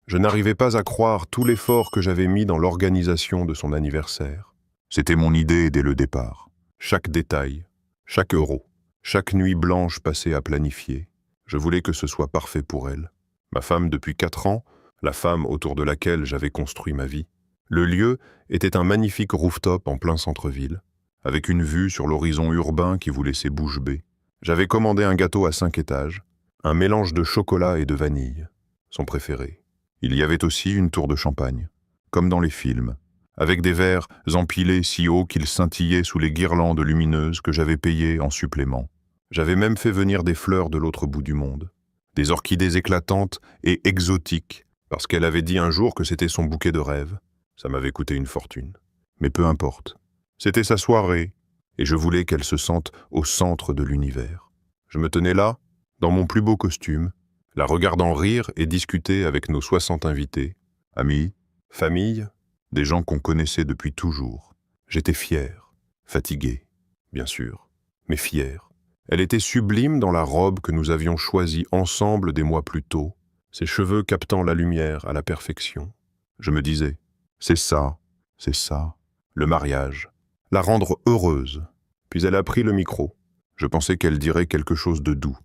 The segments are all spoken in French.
Je n'arrivais pas à croire tout l'effort que j'avais mis dans l'organisation de son anniversaire. C'était mon idée dès le départ. Chaque détail, chaque euro, chaque nuit blanche passée à planifier. Je voulais que ce soit parfait pour elle. Ma femme depuis 4 ans, la femme autour de laquelle j'avais construit ma vie. Le lieu était un magnifique rooftop en plein centre-ville, avec une vue sur l'horizon urbain qui vous laissait bouche bée. J'avais commandé un gâteau à 5 étages, un mélange de chocolat et de vanille, son préféré. Il y avait aussi une tour de champagne, comme dans les films, avec des verres empilés si haut qu'ils scintillaient sous les guirlandes lumineuses que j'avais payées en supplément. J'avais même fait venir des fleurs de l'autre bout du monde, des orchidées éclatantes et exotiques, parce qu'elle avait dit un jour que c'était son bouquet de rêve. Ça m'avait coûté une fortune. Mais peu importe. C'était sa soirée, et je voulais qu'elle se sente au centre de l'univers. Je me tenais là, dans mon plus beau costume, la regardant rire et discuter avec nos 60 invités, amis, famille, des gens qu'on connaissait depuis toujours. J'étais fier, fatigué, bien sûr, mais fier. Elle était sublime dans la robe que nous avions choisie ensemble des mois plus tôt, ses cheveux captant la lumière à la perfection. Je me disais, c'est ça, le mariage, la rendre heureuse. Puis elle a pris le micro. Je pensais qu'elle dirait quelque chose de doux,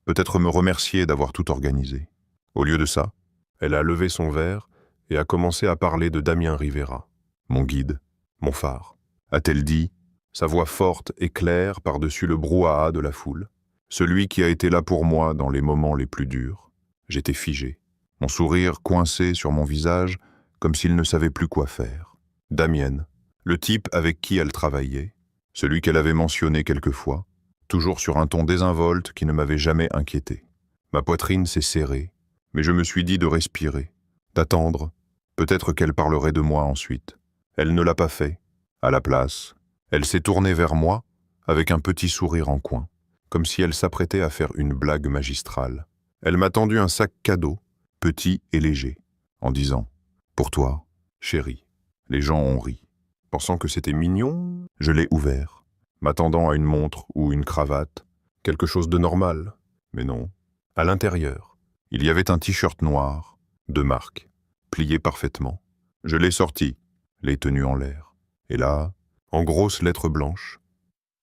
peut-être me remercier d'avoir tout organisé. Au lieu de ça, elle a levé son verre et a commencé à parler de Damien Rivera, mon guide, mon phare. A-t-elle dit, sa voix forte et claire par-dessus le brouhaha de la foule, celui qui a été là pour moi dans les moments les plus durs. J'étais figé, mon sourire coincé sur mon visage, comme s'il ne savait plus quoi faire. Damien, le type avec qui elle travaillait, celui qu'elle avait mentionné quelquefois, toujours sur un ton désinvolte qui ne m'avait jamais inquiété. Ma poitrine s'est serrée, mais je me suis dit de respirer, d'attendre, peut-être qu'elle parlerait de moi ensuite. Elle ne l'a pas fait. À la place, elle s'est tournée vers moi avec un petit sourire en coin, comme si elle s'apprêtait à faire une blague magistrale. Elle m'a tendu un sac cadeau, petit et léger, en disant « Pour toi, chérie ». Les gens ont ri. Pensant que c'était mignon, je l'ai ouvert, m'attendant à une montre ou une cravate, quelque chose de normal, mais non. À l'intérieur, il y avait un t-shirt noir, de marque, plié parfaitement. Je l'ai sorti, les tenues en l'air. Et là, en grosses lettres blanches,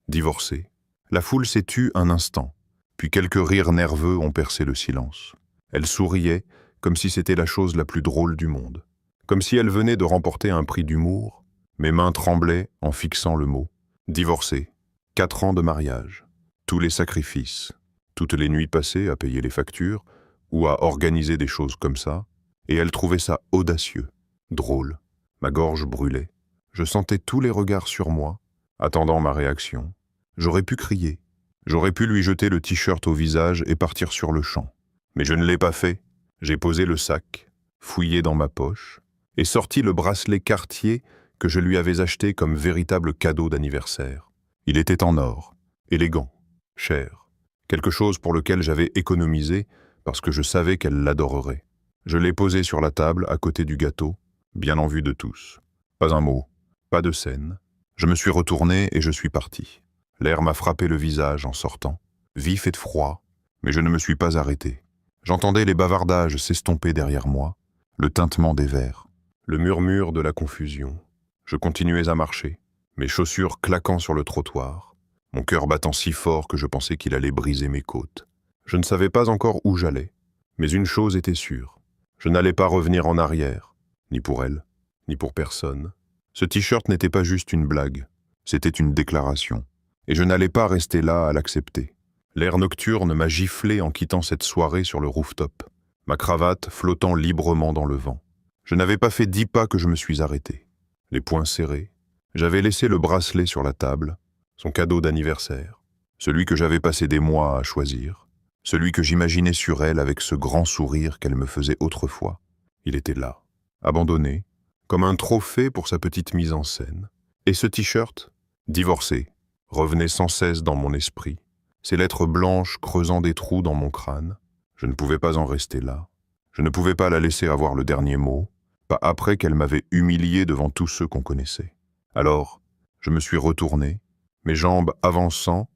divorcé. La foule s'est tue un instant, puis quelques rires nerveux ont percé le silence. Elle souriait comme si c'était la chose la plus drôle du monde. Comme si elle venait de remporter un prix d'humour. Mes mains tremblaient en fixant le mot. Divorcé, 4 ans de mariage, tous les sacrifices, toutes les nuits passées à payer les factures ou à organiser des choses comme ça, et elle trouvait ça audacieux, drôle. Ma gorge brûlait. Je sentais tous les regards sur moi, attendant ma réaction. J'aurais pu crier, j'aurais pu lui jeter le t-shirt au visage et partir sur le champ. Mais je ne l'ai pas fait. J'ai posé le sac, fouillé dans ma poche, et sorti le bracelet Cartier que je lui avais acheté comme véritable cadeau d'anniversaire. Il était en or, élégant, cher, quelque chose pour lequel j'avais économisé parce que je savais qu'elle l'adorerait. Je l'ai posé sur la table à côté du gâteau, bien en vue de tous. Pas un mot, pas de scène. Je me suis retourné et je suis parti. L'air m'a frappé le visage en sortant, vif et froid, mais je ne me suis pas arrêté. J'entendais les bavardages s'estomper derrière moi, le tintement des verres, le murmure de la confusion. Je continuais à marcher, mes chaussures claquant sur le trottoir, mon cœur battant si fort que je pensais qu'il allait briser mes côtes. Je ne savais pas encore où j'allais, mais une chose était sûre, je n'allais pas revenir en arrière, ni pour elle, ni pour personne. Ce t-shirt n'était pas juste une blague, c'était une déclaration, et je n'allais pas rester là à l'accepter. L'air nocturne m'a giflé en quittant cette soirée sur le rooftop, ma cravate flottant librement dans le vent. Je n'avais pas fait 10 pas que je me suis arrêté. Les poings serrés, j'avais laissé le bracelet sur la table, son cadeau d'anniversaire, celui que j'avais passé des mois à choisir, celui que j'imaginais sur elle avec ce grand sourire qu'elle me faisait autrefois. Il était là, abandonné, comme un trophée pour sa petite mise en scène. Et ce t-shirt, divorcé, revenait sans cesse dans mon esprit, ces lettres blanches creusant des trous dans mon crâne. Je ne pouvais pas en rester là. Je ne pouvais pas la laisser avoir le dernier mot, pas après qu'elle m'avait humilié devant tous ceux qu'on connaissait. Alors, je me suis retourné, mes jambes avançant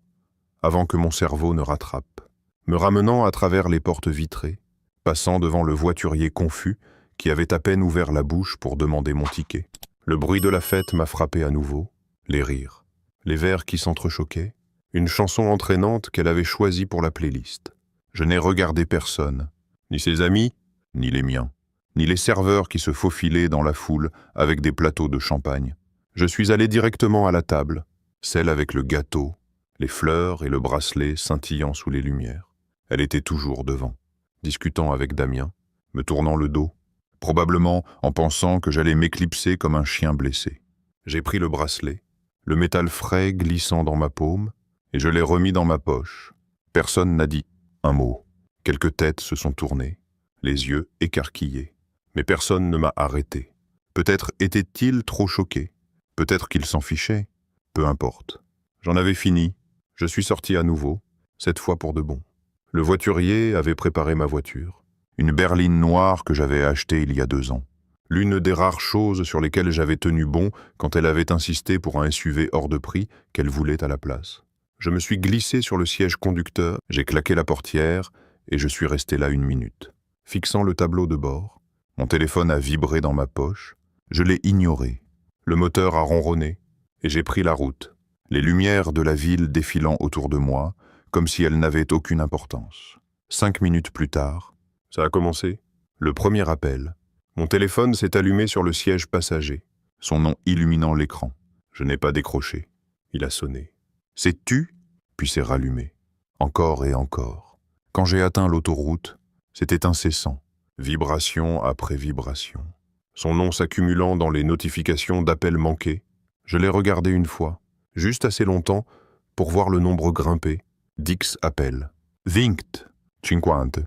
avant que mon cerveau ne rattrape, me ramenant à travers les portes vitrées, passant devant le voiturier confus qui avait à peine ouvert la bouche pour demander mon ticket. Le bruit de la fête m'a frappé à nouveau, les rires, les vers qui s'entrechoquaient, une chanson entraînante qu'elle avait choisie pour la playlist. Je n'ai regardé personne, ni ses amis, ni les miens, ni les serveurs qui se faufilaient dans la foule avec des plateaux de champagne. Je suis allé directement à la table, celle avec le gâteau, les fleurs et le bracelet scintillant sous les lumières. Elle était toujours devant, discutant avec Damien, me tournant le dos, probablement en pensant que j'allais m'éclipser comme un chien blessé. J'ai pris le bracelet, le métal frais glissant dans ma paume, et je l'ai remis dans ma poche. Personne n'a dit un mot. Quelques têtes se sont tournées, les yeux écarquillés. Mais personne ne m'a arrêté. Peut-être était-il trop choqué. Peut-être qu'il s'en fichait. Peu importe. J'en avais fini. Je suis sorti à nouveau, cette fois pour de bon. Le voiturier avait préparé ma voiture. Une berline noire que j'avais achetée il y a 2 ans. L'une des rares choses sur lesquelles j'avais tenu bon quand elle avait insisté pour un SUV hors de prix qu'elle voulait à la place. Je me suis glissé sur le siège conducteur, j'ai claqué la portière et je suis resté là 1 minute. Fixant le tableau de bord, mon téléphone a vibré dans ma poche, je l'ai ignoré. Le moteur a ronronné et j'ai pris la route, les lumières de la ville défilant autour de moi, comme si elles n'avaient aucune importance. 5 minutes plus tard, ça a commencé. Le premier appel. Mon téléphone s'est allumé sur le siège passager, son nom illuminant l'écran. Je n'ai pas décroché. Il a sonné. C'est tu, puis c'est rallumé. Encore et encore. Quand j'ai atteint l'autoroute, c'était incessant. Vibration après vibration. Son nom s'accumulant dans les notifications d'appels manqués. Je l'ai regardé 1 fois, juste assez longtemps pour voir le nombre grimper. 10 appels. 20, 50.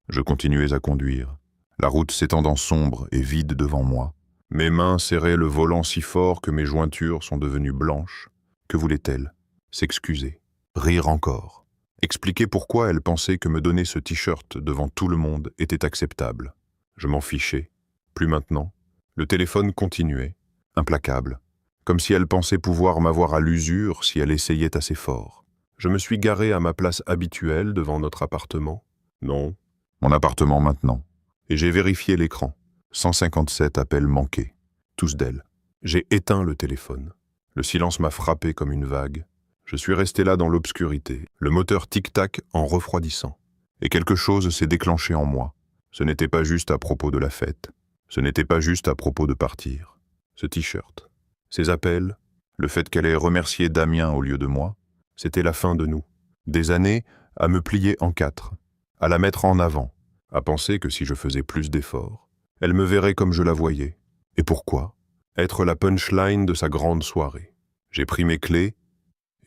Je continuais à conduire, la route s'étendant sombre et vide devant moi. Mes mains serraient le volant si fort que mes jointures sont devenues blanches. Que voulait-elle? S'excuser, rire encore, expliquer pourquoi elle pensait que me donner ce t-shirt devant tout le monde était acceptable. Je m'en fichais. Plus maintenant. Le téléphone continuait, implacable, comme si elle pensait pouvoir m'avoir à l'usure si elle essayait assez fort. Je me suis garé à ma place habituelle devant notre appartement. Non, mon appartement maintenant. Et j'ai vérifié l'écran. 157 appels manqués, tous d'elle. J'ai éteint le téléphone. Le silence m'a frappé comme une vague. Je suis resté là dans l'obscurité, le moteur tic-tac en refroidissant. Et quelque chose s'est déclenché en moi. Ce n'était pas juste à propos de la fête. Ce n'était pas juste à propos de partir. Ce t-shirt, ces appels, le fait qu'elle ait remercié Damien au lieu de moi, c'était la fin de nous. Des années à me plier en 4, à la mettre en avant, à penser que si je faisais plus d'efforts, elle me verrait comme je la voyais. Et pourquoi? Être la punchline de sa grande soirée. J'ai pris mes clés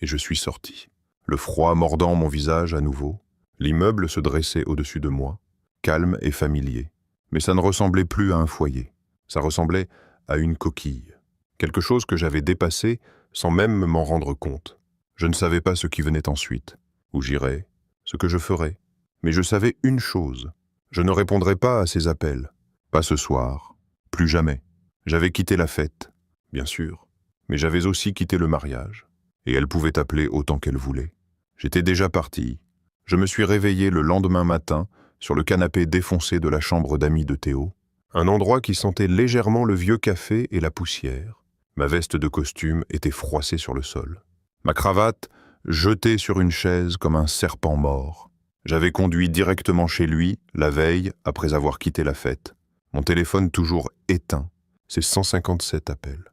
et je suis sorti. Le froid mordant mon visage à nouveau, l'immeuble se dressait au-dessus de moi, calme et familier. Mais ça ne ressemblait plus à un foyer. Ça ressemblait à une coquille. Quelque chose que j'avais dépassé sans même m'en rendre compte. Je ne savais pas ce qui venait ensuite, où j'irais, ce que je ferais. Mais je savais une chose. Je ne répondrais pas à ces appels. Pas ce soir. Plus jamais. J'avais quitté la fête, bien sûr. Mais j'avais aussi quitté le mariage. Et elle pouvait appeler autant qu'elle voulait. J'étais déjà parti. Je me suis réveillé le lendemain matin sur le canapé défoncé de la chambre d'amis de Théo, un endroit qui sentait légèrement le vieux café et la poussière. Ma veste de costume était froissée sur le sol. Ma cravate jetée sur une chaise comme un serpent mort. J'avais conduit directement chez lui, la veille, après avoir quitté la fête. Mon téléphone toujours éteint, ses 157 appels.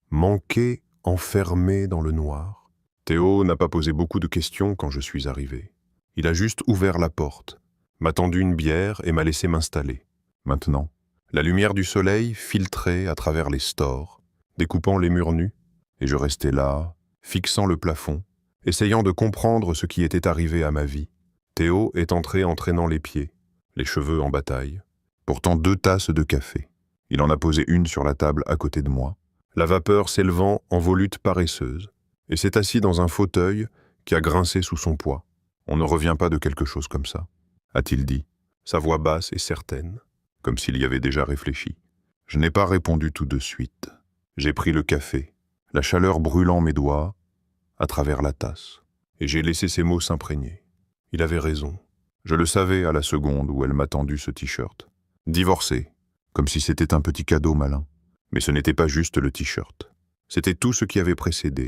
Manqué, enfermé dans le noir. Théo n'a pas posé beaucoup de questions quand je suis arrivé. Il a juste ouvert la porte, m'a tendu une bière et m'a laissé m'installer. Maintenant, la lumière du soleil filtrait à travers les stores, découpant les murs nus, et je restais là, fixant le plafond, essayant de comprendre ce qui était arrivé à ma vie. Théo est entré en traînant les pieds, les cheveux en bataille, portant 2 tasses de café. Il en a posé une sur la table à côté de moi, la vapeur s'élevant en volutes paresseuses, et s'est assis dans un fauteuil qui a grincé sous son poids. On ne revient pas de quelque chose comme ça, a-t-il dit, sa voix basse et certaine, comme s'il y avait déjà réfléchi. Je n'ai pas répondu tout de suite. J'ai pris le café, la chaleur brûlant mes doigts, à travers la tasse, et j'ai laissé ces mots s'imprégner. Il avait raison. Je le savais à la seconde où elle m'a tendu ce t-shirt. Divorcé, comme si c'était un petit cadeau malin. Mais ce n'était pas juste le t-shirt. C'était tout ce qui avait précédé,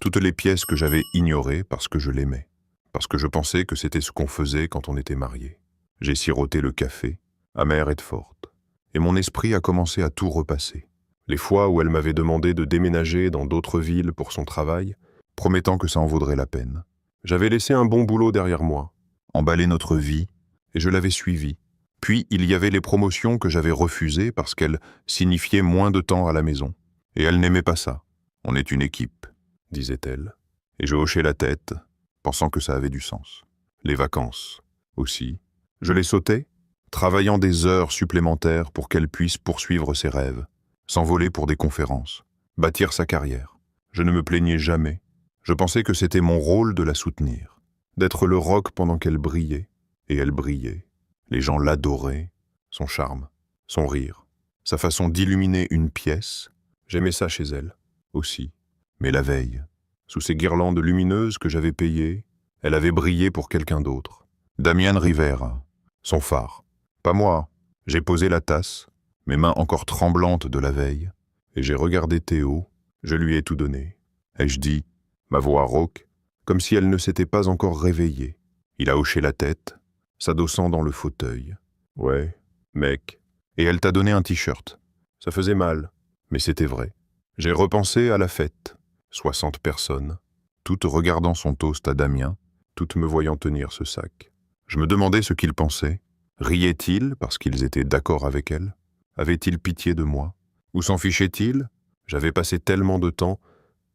toutes les pièces que j'avais ignorées parce que je l'aimais, parce que je pensais que c'était ce qu'on faisait quand on était marié. J'ai siroté le café, amer et forte, et mon esprit a commencé à tout repasser. Les fois où elle m'avait demandé de déménager dans d'autres villes pour son travail, promettant que ça en vaudrait la peine. J'avais laissé un bon boulot derrière moi, emballé notre vie, et je l'avais suivi. Puis il y avait les promotions que j'avais refusées parce qu'elles signifiaient moins de temps à la maison. Et elle n'aimait pas ça. On est une équipe, disait-elle. Et je hochais la tête, pensant que ça avait du sens. Les vacances, aussi. Je les sautais, travaillant des heures supplémentaires pour qu'elle puisse poursuivre ses rêves, s'envoler pour des conférences, bâtir sa carrière. Je ne me plaignais jamais. Je pensais que c'était mon rôle de la soutenir, d'être le roc pendant qu'elle brillait, et elle brillait. Les gens l'adoraient, son charme, son rire, sa façon d'illuminer une pièce. J'aimais ça chez elle, aussi. Mais la veille, sous ces guirlandes lumineuses que j'avais payées, elle avait brillé pour quelqu'un d'autre. Damian Rivera, son phare. Pas moi. J'ai posé la tasse, mes mains encore tremblantes de la veille, et j'ai regardé Théo, je lui ai tout donné. Ai-je dit, ma voix rauque, comme si elle ne s'était pas encore réveillée. Il a hoché la tête, s'adossant dans le fauteuil. Ouais, mec. Et elle t'a donné un t-shirt. Ça faisait mal, mais c'était vrai. J'ai repensé à la fête. 60 personnes, toutes regardant son toast à Damien, toutes me voyant tenir ce sac. Je me demandais ce qu'ils pensaient. Riaient-ils parce qu'ils étaient d'accord avec elle? Avaient-ils pitié de moi? Ou s'en fichaient-ils? J'avais passé tellement de temps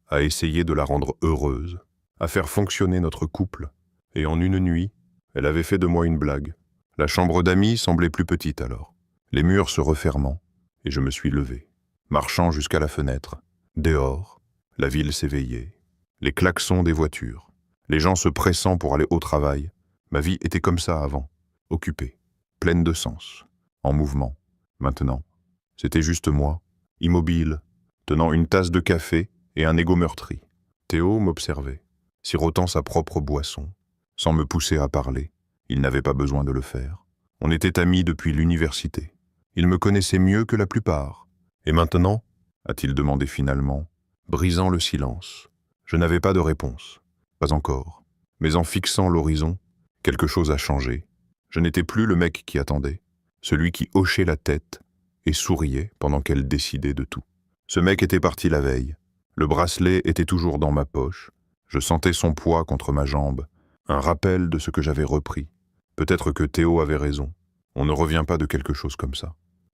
à essayer de la rendre heureuse, à faire fonctionner notre couple. Et en une nuit, elle avait fait de moi une blague. La chambre d'amis semblait plus petite alors, les murs se refermant, et je me suis levé, marchant jusqu'à la fenêtre. Dehors, la ville s'éveillait, les klaxons des voitures, les gens se pressant pour aller au travail. Ma vie était comme ça avant, occupée, pleine de sens, en mouvement. Maintenant, c'était juste moi, immobile, tenant une tasse de café et un égo meurtri. Théo m'observait, sirotant sa propre boisson, sans me pousser à parler. Il n'avait pas besoin de le faire. On était amis depuis l'université. Il me connaissait mieux que la plupart. Et maintenant, a-t-il demandé finalement, brisant le silence. Je n'avais pas de réponse. Pas encore. Mais en fixant l'horizon, quelque chose a changé. Je n'étais plus le mec qui attendait, celui qui hochait la tête et souriait pendant qu'elle décidait de tout. Ce mec était parti la veille. Le bracelet était toujours dans ma poche. Je sentais son poids contre ma jambe, un rappel de ce que j'avais repris. Peut-être que Théo avait raison. On ne revient pas de quelque chose comme ça.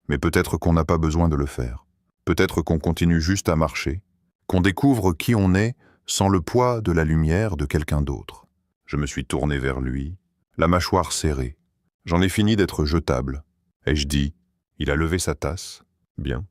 Mais peut-être qu'on n'a pas besoin de le faire. Peut-être qu'on continue juste à marcher, qu'on découvre qui on est sans le poids de la lumière de quelqu'un d'autre. Je me suis tourné vers lui, la mâchoire serrée. J'en ai fini d'être jetable. Ai-je dit, il a levé sa tasse. Bien,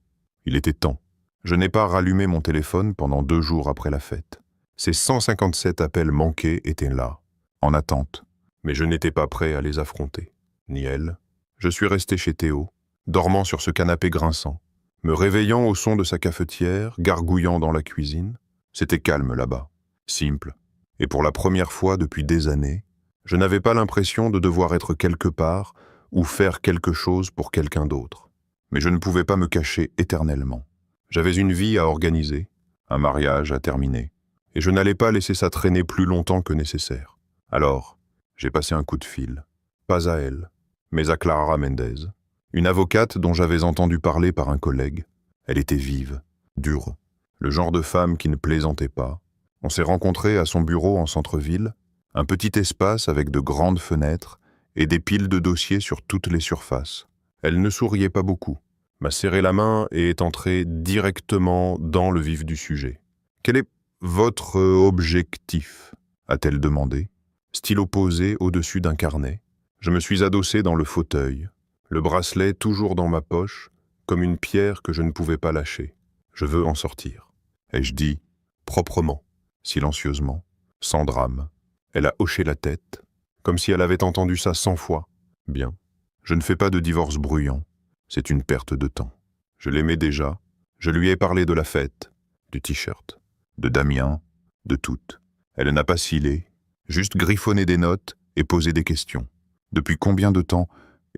il était temps. Je n'ai pas rallumé mon téléphone pendant 2 jours après la fête. Ces 157 appels manqués étaient là, en attente. Mais je n'étais pas prêt à les affronter. Ni elle. Je suis resté chez Théo, dormant sur ce canapé grinçant, me réveillant au son de sa cafetière, gargouillant dans la cuisine. C'était calme là-bas, simple. Et pour la première fois depuis des années, je n'avais pas l'impression de devoir être quelque part ou faire quelque chose pour quelqu'un d'autre. Mais je ne pouvais pas me cacher éternellement. J'avais une vie à organiser, un mariage à terminer, et je n'allais pas laisser ça traîner plus longtemps que nécessaire. Alors, j'ai passé un coup de fil, pas à elle, mais à Clara Mendez, une avocate dont j'avais entendu parler par un collègue. Elle était vive, dure, le genre de femme qui ne plaisantait pas. On s'est rencontrés à son bureau en centre-ville, un petit espace avec de grandes fenêtres et des piles de dossiers sur toutes les surfaces. Elle ne souriait pas beaucoup, m'a serré la main et est entrée directement dans le vif du sujet. « Quel est votre objectif ?» a-t-elle demandé, stylo posé au-dessus d'un carnet. Je me suis adossé dans le fauteuil, le bracelet toujours dans ma poche, comme une pierre que je ne pouvais pas lâcher. Je veux en sortir. Ai-je dit, proprement, silencieusement, sans drame. Elle a hoché la tête, comme si elle avait entendu ça 100 fois. Bien, je ne fais pas de divorce bruyant. C'est une perte de temps. Je l'aimais déjà. Je lui ai parlé de la fête, du t-shirt, de Damien, de toutes. Elle n'a pas scellé, juste griffonné des notes et posé des questions. Depuis combien de temps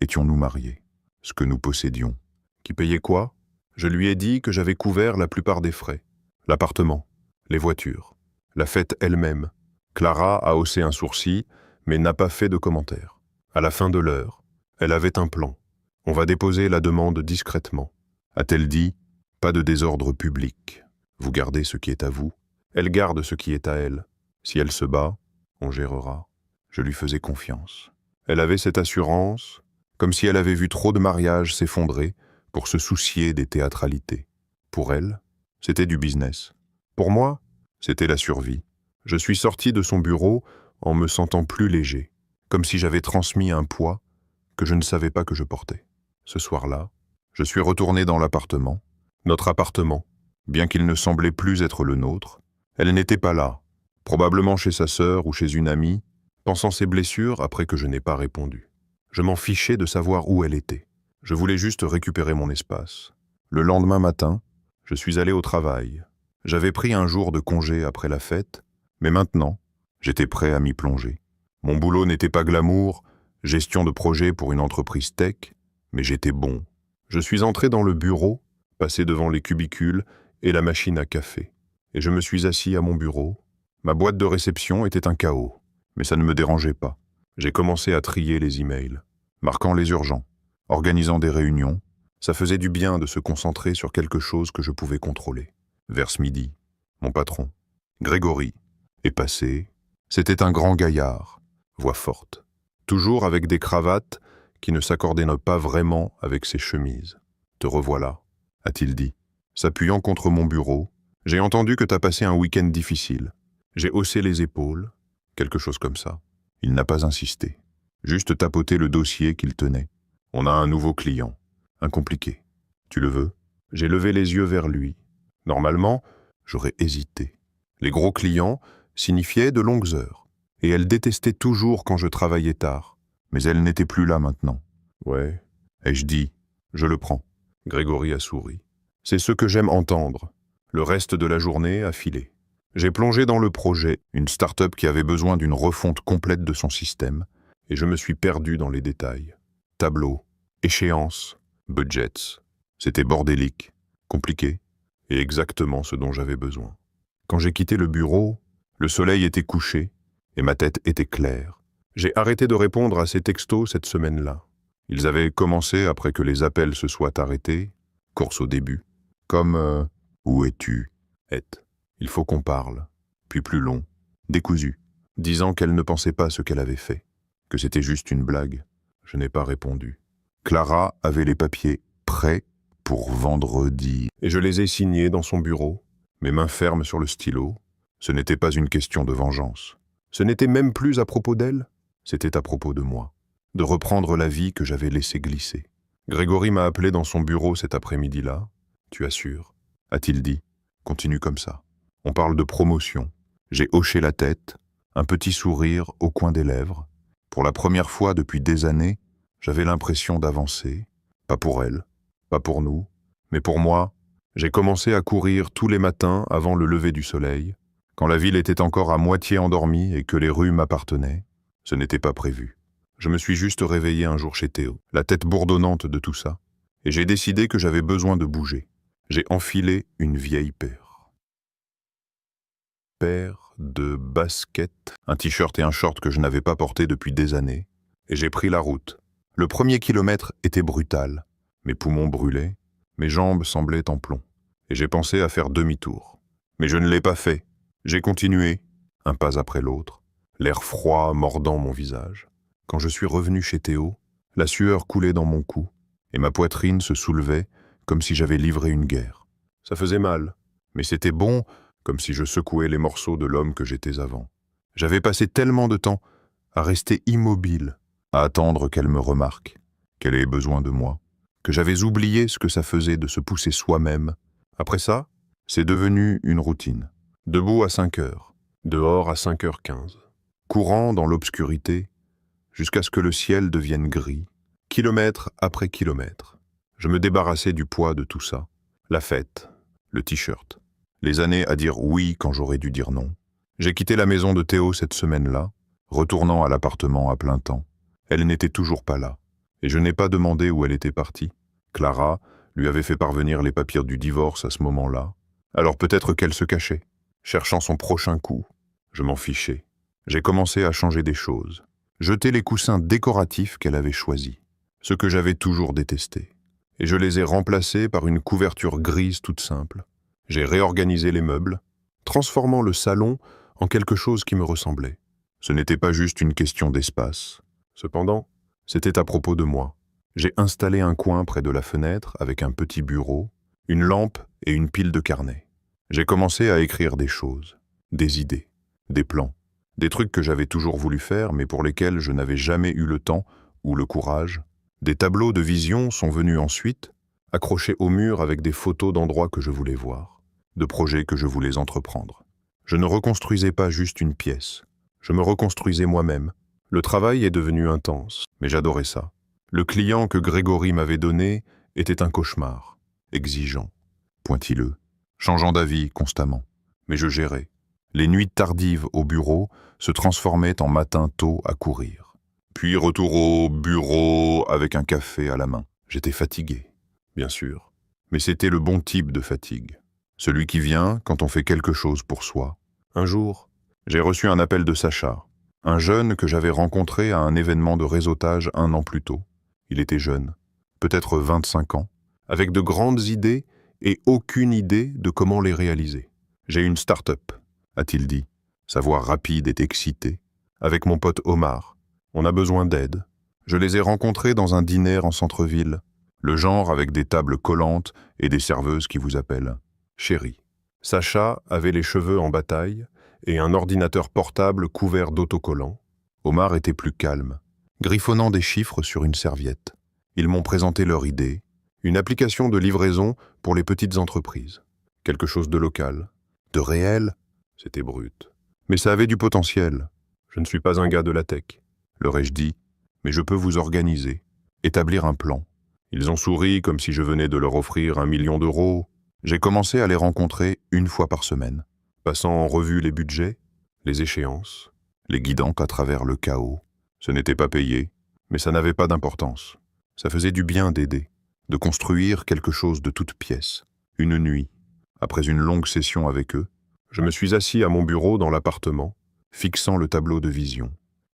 étions-nous mariés? ce que nous possédions. Qui payait quoi? Je lui ai dit que j'avais couvert la plupart des frais. L'appartement, les voitures, la fête elle-même. Clara a haussé un sourcil, mais n'a pas fait de commentaire. À la fin de l'heure, elle avait un plan. On va déposer la demande discrètement. A-t-elle dit, pas de désordre public. Vous gardez ce qui est à vous. Elle garde ce qui est à elle. Si elle se bat, on gérera. Je lui faisais confiance. Elle avait cette assurance, comme si elle avait vu trop de mariages s'effondrer pour se soucier des théâtralités. Pour elle, c'était du business. Pour moi, c'était la survie. Je suis sorti de son bureau en me sentant plus léger, comme si j'avais transmis un poids que je ne savais pas que je portais. Ce soir-là, je suis retourné dans l'appartement. Notre appartement, bien qu'il ne semblait plus être le nôtre, elle n'était pas là, probablement chez sa sœur ou chez une amie, pensant ses blessures après que je n'ai pas répondu. Je m'en fichais de savoir où elle était. Je voulais juste récupérer mon espace. Le lendemain matin, je suis allé au travail. J'avais pris un jour de congé après la fête, mais maintenant, j'étais prêt à m'y plonger. Mon boulot n'était pas glamour, gestion de projet pour une entreprise tech, mais j'étais bon. Je suis entré dans le bureau, passé devant les cubicules et la machine à café. Et je me suis assis à mon bureau. Ma boîte de réception était un chaos, mais ça ne me dérangeait pas. J'ai commencé à trier les emails, marquant les urgents, organisant des réunions. Ça faisait du bien de se concentrer sur quelque chose que je pouvais contrôler. Vers ce midi, mon patron, Grégory, est passé. C'était un grand gaillard, voix forte, toujours avec des cravates qui ne s'accordaient pas vraiment avec ses chemises. « Te revoilà », a-t-il dit. S'appuyant contre mon bureau, « J'ai entendu que t'as passé un week-end difficile. » J'ai haussé les épaules, quelque chose comme ça. Il n'a pas insisté, juste tapoté le dossier qu'il tenait. « On a un nouveau client, un compliqué. Tu le veux ?» J'ai levé les yeux vers lui. Normalement, j'aurais hésité. Les gros clients signifiaient de longues heures, et elle détestait toujours quand je travaillais tard. Mais elle n'était plus là maintenant. « Ouais, » ai-je dit, « je le prends. » Grégory a souri. C'est ce que j'aime entendre. Le reste de la journée a filé. J'ai plongé dans le projet, une start-up qui avait besoin d'une refonte complète de son système, et je me suis perdu dans les détails. Tableaux, échéances, budgets. C'était bordélique, compliqué, et exactement ce dont j'avais besoin. Quand j'ai quitté le bureau, le soleil était couché, et ma tête était claire. J'ai arrêté de répondre à ces textos cette semaine-là. Ils avaient commencé après que les appels se soient arrêtés, course au début, comme « Où es-tu » ? Il faut qu'on parle. Puis plus long, décousu, disant qu'elle ne pensait pas ce qu'elle avait fait, que c'était juste une blague. Je n'ai pas répondu. Clara avait les papiers prêts pour vendredi. Et je les ai signés dans son bureau, mes mains fermes sur le stylo. Ce n'était pas une question de vengeance. Ce n'était même plus à propos d'elle, c'était à propos de moi, de reprendre la vie que j'avais laissée glisser. Grégory m'a appelé dans son bureau cet après-midi-là. « Tu assures ?» a-t-il dit. « Continue comme ça. On parle de promotion. » J'ai hoché la tête, un petit sourire au coin des lèvres. Pour la première fois depuis des années, j'avais l'impression d'avancer. Pas pour elle, pas pour nous, mais pour moi. J'ai commencé à courir tous les matins avant le lever du soleil, quand la ville était encore à moitié endormie et que les rues m'appartenaient. Ce n'était pas prévu. Je me suis juste réveillé un jour chez Théo, la tête bourdonnante de tout ça, et j'ai décidé que j'avais besoin de bouger. J'ai enfilé une vieille paire de baskets, un t-shirt et un short que je n'avais pas porté depuis des années, et j'ai pris la route. Le premier kilomètre était brutal. Mes poumons brûlaient, mes jambes semblaient en plomb, et j'ai pensé à faire demi-tour. Mais je ne l'ai pas fait. J'ai continué, un pas après l'autre, l'air froid mordant mon visage. Quand je suis revenu chez Théo, la sueur coulait dans mon cou, et ma poitrine se soulevait comme si j'avais livré une guerre. Ça faisait mal, mais c'était bon, comme si je secouais les morceaux de l'homme que j'étais avant. J'avais passé tellement de temps à rester immobile, à attendre qu'elle me remarque, qu'elle ait besoin de moi, que j'avais oublié ce que ça faisait de se pousser soi-même. Après ça, c'est devenu une routine. Debout à 5 heures, dehors à 5h15, courant dans l'obscurité, jusqu'à ce que le ciel devienne gris, kilomètre après kilomètre. Je me débarrassais du poids de tout ça. La fête, le t-shirt, les années à dire oui quand j'aurais dû dire non. J'ai quitté la maison de Théo cette semaine-là, retournant à l'appartement à plein temps. Elle n'était toujours pas là. Et je n'ai pas demandé où elle était partie. Clara lui avait fait parvenir les papiers du divorce à ce moment-là. Alors peut-être qu'elle se cachait, cherchant son prochain coup. Je m'en fichais. J'ai commencé à changer des choses. Jeter les coussins décoratifs qu'elle avait choisis, ceux que j'avais toujours détestés. Et je les ai remplacés par une couverture grise toute simple. J'ai réorganisé les meubles, transformant le salon en quelque chose qui me ressemblait. Ce n'était pas juste une question d'espace. Cependant, c'était à propos de moi. J'ai installé un coin près de la fenêtre avec un petit bureau, une lampe et une pile de carnets. J'ai commencé à écrire des choses, des idées, des plans, des trucs que j'avais toujours voulu faire mais pour lesquels je n'avais jamais eu le temps ou le courage. Des tableaux de vision sont venus ensuite, accrochés au mur avec des photos d'endroits que je voulais voir, de projets que je voulais entreprendre. Je ne reconstruisais pas juste une pièce, je me reconstruisais moi-même. Le travail est devenu intense, mais j'adorais ça. Le client que Grégory m'avait donné était un cauchemar, exigeant, pointilleux, changeant d'avis constamment. Mais je gérais. Les nuits tardives au bureau se transformaient en matins tôt à courir. Puis retour au bureau avec un café à la main. J'étais fatigué, bien sûr. Mais c'était le bon type de fatigue. Celui qui vient quand on fait quelque chose pour soi. Un jour, j'ai reçu un appel de Sacha, un jeune que j'avais rencontré à un événement de réseautage 1 an plus tôt. Il était jeune, peut-être 25 ans, avec de grandes idées et aucune idée de comment les réaliser. « J'ai une start-up », a-t-il dit, sa voix rapide et excitée, avec mon pote Omar. On a besoin d'aide. Je les ai rencontrés dans un dîner en centre-ville, le genre avec des tables collantes et des serveuses qui vous appellent « chérie ». Sacha avait les cheveux en bataille et un ordinateur portable couvert d'autocollants. Omar était plus calme, griffonnant des chiffres sur une serviette. Ils m'ont présenté leur idée, une application de livraison pour les petites entreprises. Quelque chose de local, de réel, c'était brut. Mais ça avait du potentiel. Je ne suis pas un gars de la tech, leur ai-je dit, mais je peux vous organiser, établir un plan. Ils ont souri comme si je venais de leur offrir 1 million d'euros. J'ai commencé à les rencontrer 1 fois par semaine, passant en revue les budgets, les échéances, les guidant à travers le chaos. Ce n'était pas payé, mais ça n'avait pas d'importance. Ça faisait du bien d'aider, de construire quelque chose de toute pièce. Une nuit, après une longue session avec eux, je me suis assis à mon bureau dans l'appartement, fixant le tableau de vision.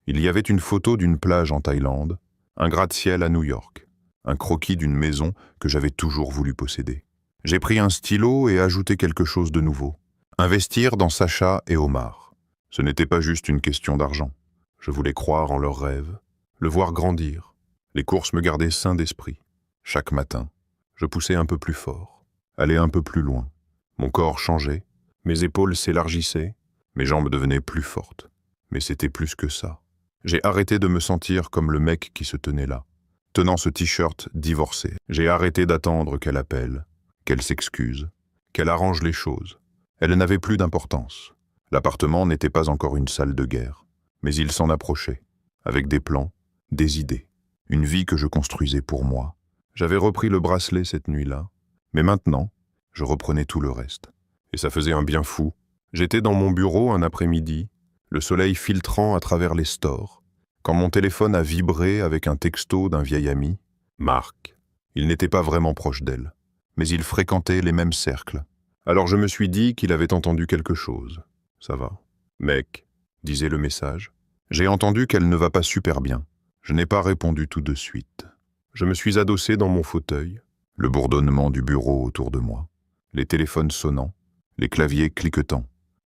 Il y avait une photo d'une plage en Thaïlande, un gratte-ciel à New York, un croquis d'une maison que j'avais toujours voulu posséder. J'ai pris un stylo et ajouté quelque chose de nouveau. Investir dans Sacha et Omar. Ce n'était pas juste une question d'argent. Je voulais croire en leurs rêves, le voir grandir. Les courses me gardaient sain d'esprit. Chaque matin, je poussais un peu plus fort, allais un peu plus loin. Mon corps changeait, mes épaules s'élargissaient, mes jambes devenaient plus fortes. Mais c'était plus que ça. J'ai arrêté de me sentir comme le mec qui se tenait là, tenant ce t-shirt divorcé. J'ai arrêté d'attendre qu'elle appelle, qu'elle s'excuse, qu'elle arrange les choses. Elle n'avait plus d'importance. L'appartement n'était pas encore une salle de guerre, mais il s'en approchait, avec des plans, des idées, une vie que je construisais pour moi. J'avais repris le bracelet cette nuit-là, mais maintenant, je reprenais tout le reste. Et ça faisait un bien fou. J'étais dans mon bureau un après-midi, le soleil filtrant à travers les stores, quand mon téléphone a vibré avec un texto d'un vieil ami, Marc. Il n'était pas vraiment proche d'elle, mais il fréquentait les mêmes cercles. Alors je me suis dit qu'il avait entendu quelque chose. Ça va. Mec, disait le message. J'ai entendu qu'elle ne va pas super bien. Je n'ai pas répondu tout de suite. Je me suis adossé dans mon fauteuil, le bourdonnement du bureau autour de moi, les téléphones sonnant, les claviers cliquetant.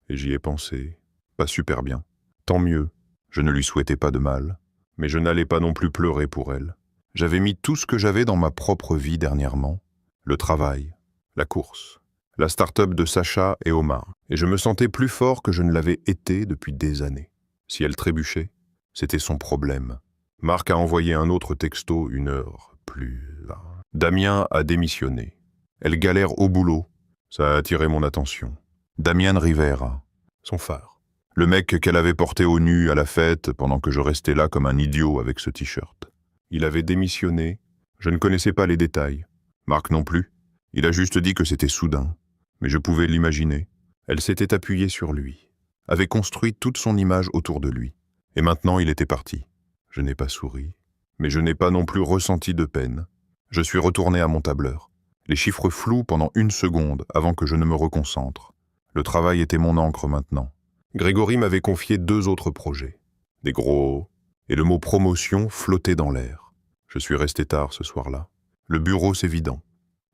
Et j'y ai pensé. Pas super bien. Tant mieux. Je ne lui souhaitais pas de mal, mais je n'allais pas non plus pleurer pour elle. J'avais mis tout ce que j'avais dans ma propre vie dernièrement, le travail, la course, la start-up de Sacha et Omar, et je me sentais plus fort que je ne l'avais été depuis des années. Si elle trébuchait, c'était son problème. Marc a envoyé un autre texto 1 heure plus... Damien a démissionné. Elle galère au boulot. Ça a attiré mon attention. Damien Rivera, son phare. Le mec qu'elle avait porté au nu à la fête pendant que je restais là comme un idiot avec ce t-shirt. Il avait démissionné. Je ne connaissais pas les détails. Marc non plus. Il a juste dit que c'était soudain. Mais je pouvais l'imaginer. Elle s'était appuyée sur lui, avait construit toute son image autour de lui. Et maintenant, il était parti. Je n'ai pas souri, Mais je n'ai pas non plus ressenti de peine. Je suis retourné à mon tableur. Les chiffres flous pendant 1 seconde avant que je ne me reconcentre. Le travail était mon encre maintenant. Grégory m'avait confié 2 autres projets. Des gros... Et le mot promotion flottait dans l'air. Je suis resté tard ce soir-là. Le bureau c'est vidant.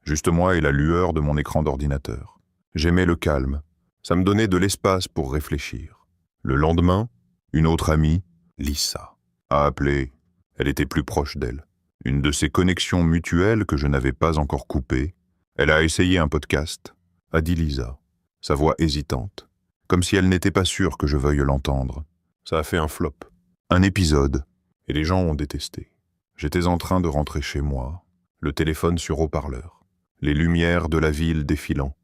Juste moi et la lueur de mon écran d'ordinateur. J'aimais le calme. Ça me donnait de l'espace pour réfléchir. Le lendemain, une autre amie, Lisa, a appelé. Elle était plus proche d'elle. Une de ces connexions mutuelles que je n'avais pas encore coupées. Elle a essayé un podcast, a dit Lisa, sa voix hésitante, comme si elle n'était pas sûre que je veuille l'entendre. Ça a fait un flop. Un épisode, et les gens ont détesté. J'étais en train de rentrer chez moi, le téléphone sur haut-parleur, les lumières de la ville défilant.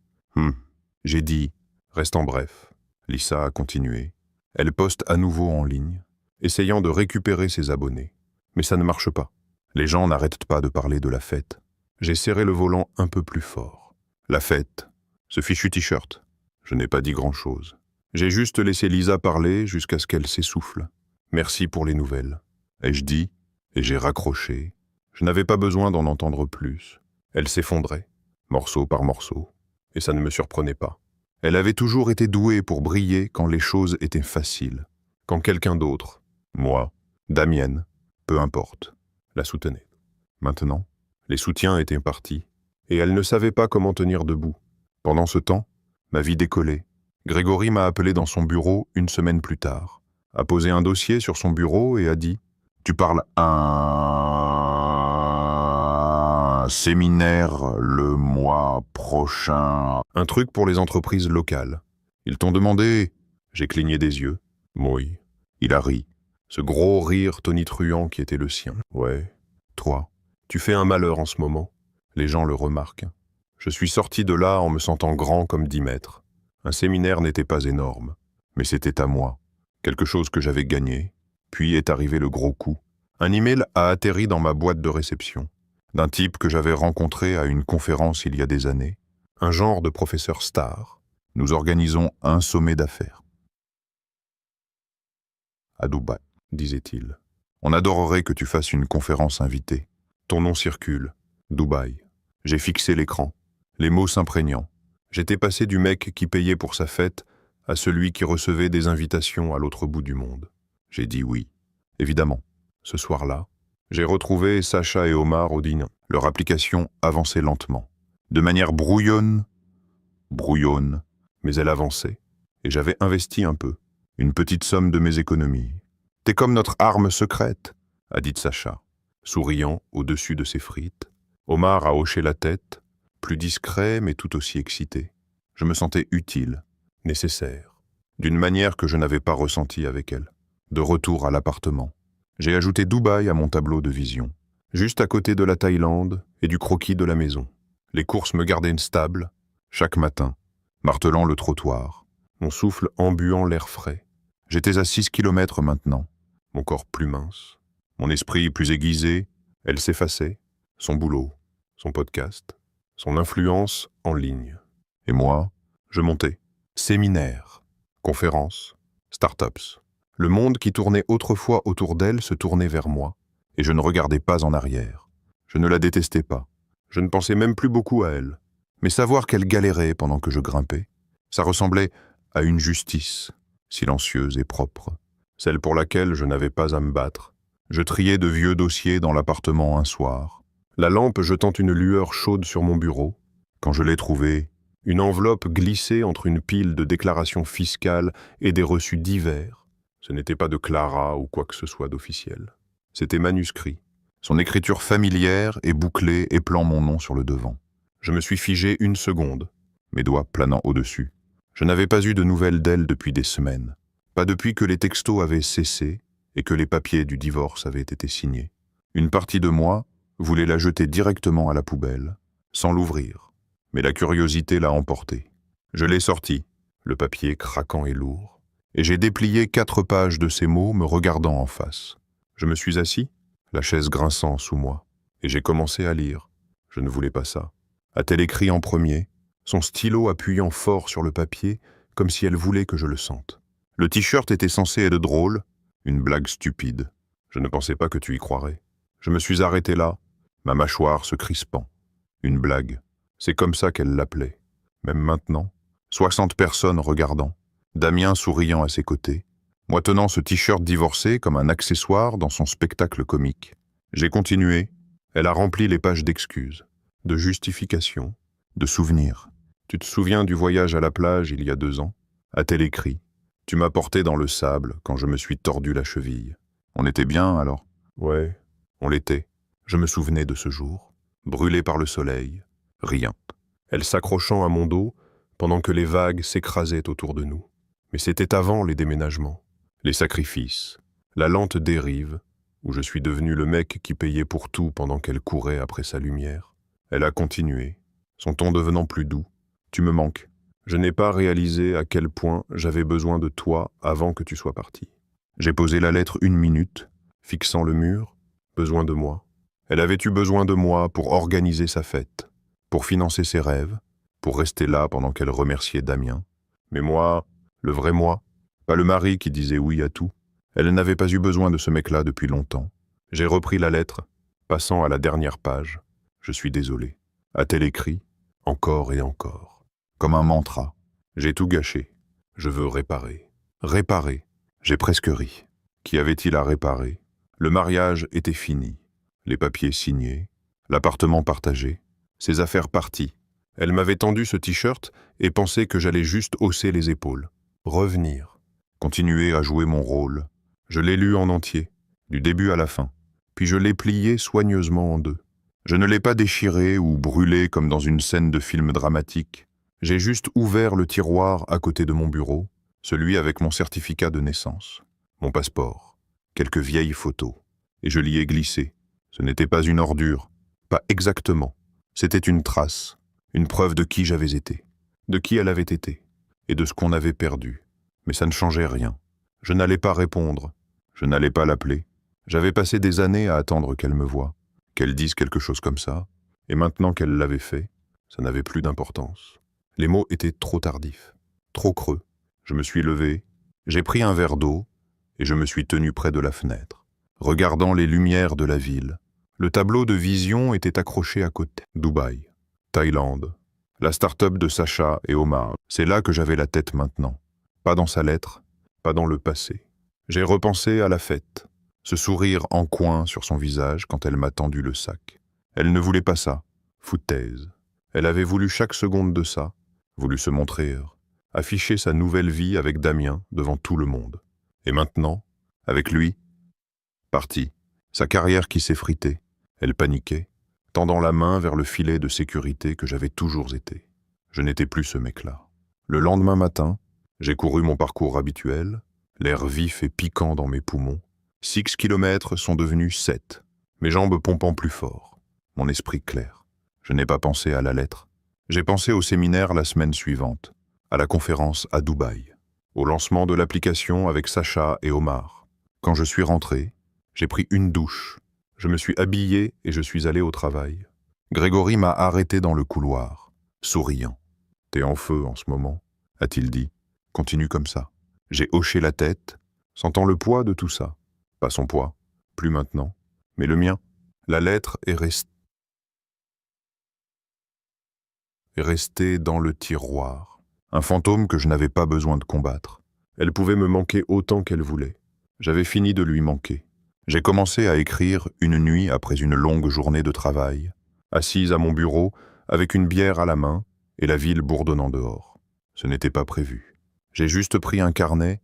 J'ai dit, reste en bref. Lisa a continué. Elle poste à nouveau en ligne, essayant de récupérer ses abonnés. Mais ça ne marche pas. Les gens n'arrêtent pas de parler de la fête. J'ai serré le volant un peu plus fort. La fête, ce fichu t-shirt. Je n'ai pas dit grand-chose. J'ai juste laissé Lisa parler jusqu'à ce qu'elle s'essouffle. Merci pour les nouvelles, ai-je dit, et j'ai raccroché. Je n'avais pas besoin d'en entendre plus. Elle s'effondrait, morceau par morceau, et ça ne me surprenait pas. Elle avait toujours été douée pour briller quand les choses étaient faciles, quand quelqu'un d'autre, moi, Damienne, peu importe, la soutenait. Maintenant, les soutiens étaient partis, et elle ne savait pas comment tenir debout. Pendant ce temps, ma vie décollait. Grégory m'a appelé dans son bureau 1 semaine plus tard, a posé un dossier sur son bureau et a dit « Tu parles un séminaire le mois prochain. » Un truc pour les entreprises locales. Ils t'ont demandé... J'ai cligné des yeux. Oui. Il a ri. Ce gros rire tonitruant qui était le sien. Ouais. Toi, tu fais un malheur en ce moment. Les gens le remarquent. Je suis sorti de là en me sentant grand comme 10 mètres. Un séminaire n'était pas énorme, mais c'était à moi. Quelque chose que j'avais gagné. Puis est arrivé le gros coup. Un email a atterri dans ma boîte de réception, d'un type que j'avais rencontré à une conférence il y a des années. Un genre de professeur star. Nous organisons un sommet d'affaires. À Dubaï, disait-il. On adorerait que tu fasses une conférence invitée. Ton nom circule. Dubaï. J'ai fixé l'écran. Les mots s'imprégnant. J'étais passé du mec qui payait pour sa fête à celui qui recevait des invitations à l'autre bout du monde. J'ai dit oui. Évidemment. Ce soir-là, j'ai retrouvé Sacha et Omar au dîner. Leur application avançait lentement. De manière brouillonne, mais elle avançait. Et j'avais investi un peu. Une petite somme de mes économies. « T'es comme notre arme secrète », a dit Sacha, souriant au-dessus de ses frites. Omar a hoché la tête, plus discret mais tout aussi excité. Je me sentais utile, nécessaire, d'une manière que je n'avais pas ressentie avec elle. De retour à l'appartement, j'ai ajouté Dubaï à mon tableau de vision, juste à côté de la Thaïlande et du croquis de la maison. Les courses me gardaient stable, chaque matin, martelant le trottoir, mon souffle embuant l'air frais. J'étais à 6 kilomètres maintenant, mon corps plus mince, mon esprit plus aiguisé. Elle s'effaçait, son boulot, son podcast, son influence en ligne. Et moi, je montais. Séminaires, conférences, start-ups. Le monde qui tournait autrefois autour d'elle se tournait vers moi, et je ne regardais pas en arrière. Je ne la détestais pas. Je ne pensais même plus beaucoup à elle. Mais savoir qu'elle galérait pendant que je grimpais, ça ressemblait à une justice, silencieuse et propre, celle pour laquelle je n'avais pas à me battre. Je triais de vieux dossiers dans l'appartement un soir, la lampe jetant une lueur chaude sur mon bureau. Quand je l'ai trouvée, une enveloppe glissée entre une pile de déclarations fiscales et des reçus divers. Ce n'était pas de Clara ou quoi que ce soit d'officiel. C'était manuscrit, son écriture familière et bouclée éplant mon nom sur le devant. Je me suis figé 1 seconde, mes doigts planant au-dessus. Je n'avais pas eu de nouvelles d'elle depuis des semaines. Pas depuis que les textos avaient cessé et que les papiers du divorce avaient été signés. Une partie de moi voulait la jeter directement à la poubelle, sans l'ouvrir. Mais la curiosité l'a emporté. Je l'ai sorti, le papier craquant et lourd, et j'ai déplié 4 pages de ces mots me regardant en face. Je me suis assis, la chaise grinçant sous moi, et j'ai commencé à lire. Je ne voulais pas ça. A-t-elle écrit en premier, son stylo appuyant fort sur le papier, comme si elle voulait que je le sente. Le t-shirt était censé être drôle, une blague stupide. Je ne pensais pas que tu y croirais. Je me suis arrêté là, ma mâchoire se crispant. Une blague. C'est comme ça qu'elle l'appelait. Même maintenant, 60 personnes regardant, Damien souriant à ses côtés, moi tenant ce t-shirt divorcé comme un accessoire dans son spectacle comique. J'ai continué. Elle a rempli les pages d'excuses, de justifications, de souvenirs. Tu te souviens du voyage à la plage il y a 2 ans? A-t-elle écrit. Tu m'as porté dans le sable quand je me suis tordu la cheville. On était bien alors? Ouais, on l'était. Je me souvenais de ce jour, brûlé par le soleil. Rien. Elle s'accrochant à mon dos pendant que les vagues s'écrasaient autour de nous. Mais c'était avant les déménagements, les sacrifices, la lente dérive, où je suis devenu le mec qui payait pour tout pendant qu'elle courait après sa lumière. Elle a continué, son ton devenant plus doux. Tu me manques. Je n'ai pas réalisé à quel point j'avais besoin de toi avant que tu sois parti. J'ai posé la lettre 1 minute, fixant le mur. Besoin de moi. Elle avait eu besoin de moi pour organiser sa fête, pour financer ses rêves, pour rester là pendant qu'elle remerciait Damien. Mais moi, le vrai moi, pas le mari qui disait oui à tout, elle n'avait pas eu besoin de ce mec-là depuis longtemps. J'ai repris la lettre, passant à la dernière page. Je suis désolé. A-t-elle écrit? Encore et encore. Comme un mantra. J'ai tout gâché. Je veux réparer. Réparer. J'ai presque ri. Qu'y avait-il à réparer? Le mariage était fini. Les papiers signés. L'appartement partagé. Ses affaires parties. Elle m'avait tendu ce t-shirt et pensait que j'allais juste hausser les épaules. Revenir. Continuer à jouer mon rôle. Je l'ai lu en entier, du début à la fin. Puis je l'ai plié soigneusement en 2. Je ne l'ai pas déchiré ou brûlé comme dans une scène de film dramatique. J'ai juste ouvert le tiroir à côté de mon bureau, celui avec mon certificat de naissance, mon passeport, quelques vieilles photos. Et je l'y ai glissé. Ce n'était pas une ordure, pas exactement. C'était une trace, une preuve de qui j'avais été, de qui elle avait été, et de ce qu'on avait perdu. Mais ça ne changeait rien. Je n'allais pas répondre, je n'allais pas l'appeler. J'avais passé des années à attendre qu'elle me voie, qu'elle dise quelque chose comme ça, et maintenant qu'elle l'avait fait, ça n'avait plus d'importance. Les mots étaient trop tardifs, trop creux. Je me suis levé, j'ai pris un verre d'eau, et je me suis tenu près de la fenêtre, regardant les lumières de la ville. Le tableau de vision était accroché à côté. Dubaï, Thaïlande, la start-up de Sacha et Omar. C'est là que j'avais la tête maintenant. Pas dans sa lettre, pas dans le passé. J'ai repensé à la fête, ce sourire en coin sur son visage quand elle m'a tendu le sac. Elle ne voulait pas ça, foutaise. Elle avait voulu chaque seconde de ça, voulu se montrer, afficher sa nouvelle vie avec Damien devant tout le monde. Et maintenant, avec lui, parti, sa carrière qui s'effritait, elle paniquait, tendant la main vers le filet de sécurité que j'avais toujours été. Je n'étais plus ce mec-là. Le lendemain matin, j'ai couru mon parcours habituel, l'air vif et piquant dans mes poumons. 6 kilomètres sont devenus 7, mes jambes pompant plus fort, mon esprit clair. Je n'ai pas pensé à la lettre. J'ai pensé au séminaire la semaine suivante, à la conférence à Dubaï, au lancement de l'application avec Sacha et Omar. Quand je suis rentré, j'ai pris une douche. Je me suis habillé et je suis allé au travail. Grégory m'a arrêté dans le couloir, souriant. « T'es en feu en ce moment », a-t-il dit. « Continue comme ça. » J'ai hoché la tête, sentant le poids de tout ça. Pas son poids, plus maintenant, mais le mien. La lettre est restée dans le tiroir. Un fantôme que je n'avais pas besoin de combattre. Elle pouvait me manquer autant qu'elle voulait. J'avais fini de lui manquer. J'ai commencé à écrire une nuit après une longue journée de travail, assise à mon bureau, avec une bière à la main et la ville bourdonnant dehors. Ce n'était pas prévu. J'ai juste pris un carnet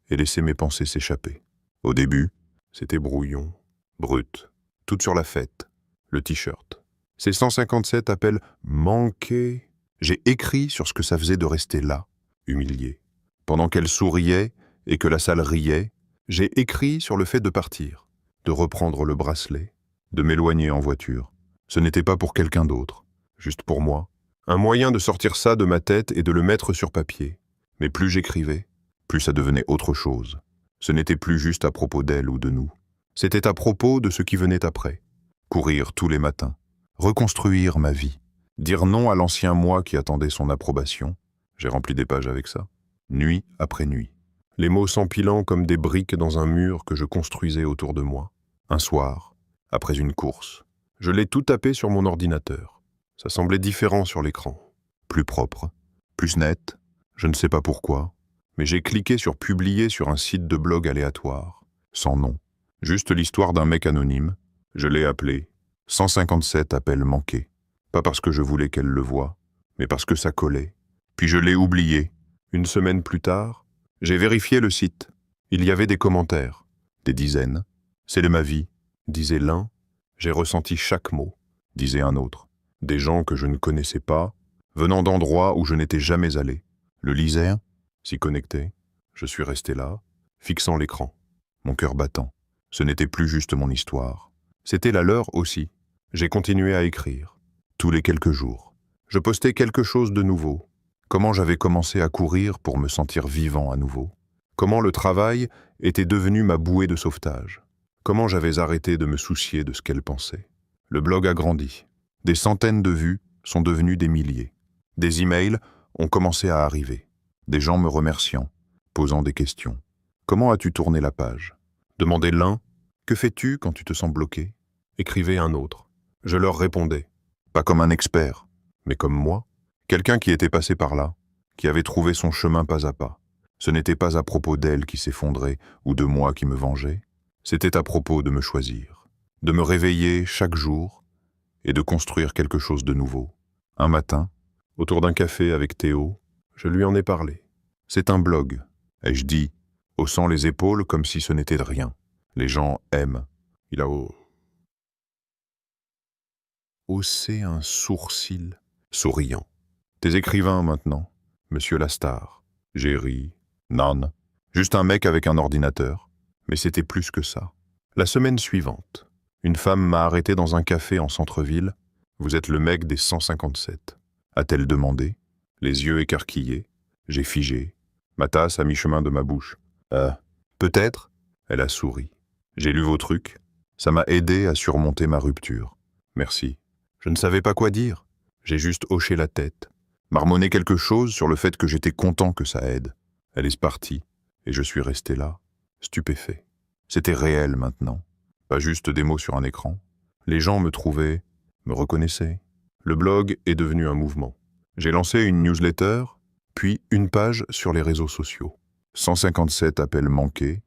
et laissé mes pensées s'échapper. Au début, c'était brouillon, brut, tout sur la fête, le t-shirt. Ces 157 appels manqués. J'ai écrit sur ce que ça faisait de rester là, humilié. Pendant qu'elle souriait et que la salle riait, j'ai écrit sur le fait de partir, de reprendre le bracelet, de m'éloigner en voiture. Ce n'était pas pour quelqu'un d'autre, juste pour moi. Un moyen de sortir ça de ma tête et de le mettre sur papier. Mais plus j'écrivais, plus ça devenait autre chose. Ce n'était plus juste à propos d'elle ou de nous. C'était à propos de ce qui venait après. Courir tous les matins, reconstruire ma vie, dire non à l'ancien moi qui attendait son approbation. J'ai rempli des pages avec ça, nuit après nuit. Les mots s'empilant comme des briques dans un mur que je construisais autour de moi. Un soir, après une course. Je l'ai tout tapé sur mon ordinateur. Ça semblait différent sur l'écran. Plus propre, plus net, je ne sais pas pourquoi, mais j'ai cliqué sur publier sur un site de blog aléatoire, sans nom. Juste l'histoire d'un mec anonyme. Je l'ai appelé 157 appels manqués. Pas parce que je voulais qu'elle le voie, mais parce que ça collait. Puis je l'ai oublié. Une semaine plus tard, j'ai vérifié le site. Il y avait des commentaires, des dizaines. C'est de ma vie, disait l'un. J'ai ressenti chaque mot, disait un autre. Des gens que je ne connaissais pas, venant d'endroits où je n'étais jamais allé. Le lisaient, s'y connectait. Je suis resté là, fixant l'écran, mon cœur battant. Ce n'était plus juste mon histoire. C'était la leur aussi. J'ai continué à écrire. Tous les quelques jours. Je postais quelque chose de nouveau. Comment j'avais commencé à courir pour me sentir vivant à nouveau. Comment le travail était devenu ma bouée de sauvetage. Comment j'avais arrêté de me soucier de ce qu'elle pensait. Le blog a grandi. Des centaines de vues sont devenues des milliers. Des emails ont commencé à arriver. Des gens me remerciant, posant des questions. Comment as-tu tourné la page? Demandait l'un. Que fais-tu quand tu te sens bloqué? Écrivait un autre. Je leur répondais. Pas comme un expert, mais comme moi. Quelqu'un qui était passé par là, qui avait trouvé son chemin pas à pas. Ce n'était pas à propos d'elle qui s'effondrait ou de moi qui me vengeais. C'était à propos de me choisir, de me réveiller chaque jour et de construire quelque chose de nouveau. Un matin, autour d'un café avec Théo, je lui en ai parlé. C'est un blog, ai-je dit, haussant les épaules comme si ce n'était de rien. Les gens aiment. Il a haussé un sourcil, souriant. Tes écrivains maintenant, monsieur Lastar. J'ai ri. Non, juste un mec avec un ordinateur. Mais c'était plus que ça. La semaine suivante, une femme m'a arrêté dans un café en centre-ville. Vous êtes le mec des 157. A-t-elle demandé, les yeux écarquillés. J'ai figé, ma tasse à mi-chemin de ma bouche. Peut-être. Elle a souri. J'ai lu vos trucs. Ça m'a aidé à surmonter ma rupture. Merci. Je ne savais pas quoi dire. J'ai juste hoché la tête. Marmonné quelque chose sur le fait que j'étais content que ça aide. Elle est partie, et je suis resté là, stupéfait. C'était réel maintenant, pas juste des mots sur un écran. Les gens me trouvaient, me reconnaissaient. Le blog est devenu un mouvement. J'ai lancé une newsletter, puis une page sur les réseaux sociaux. 157 appels manqués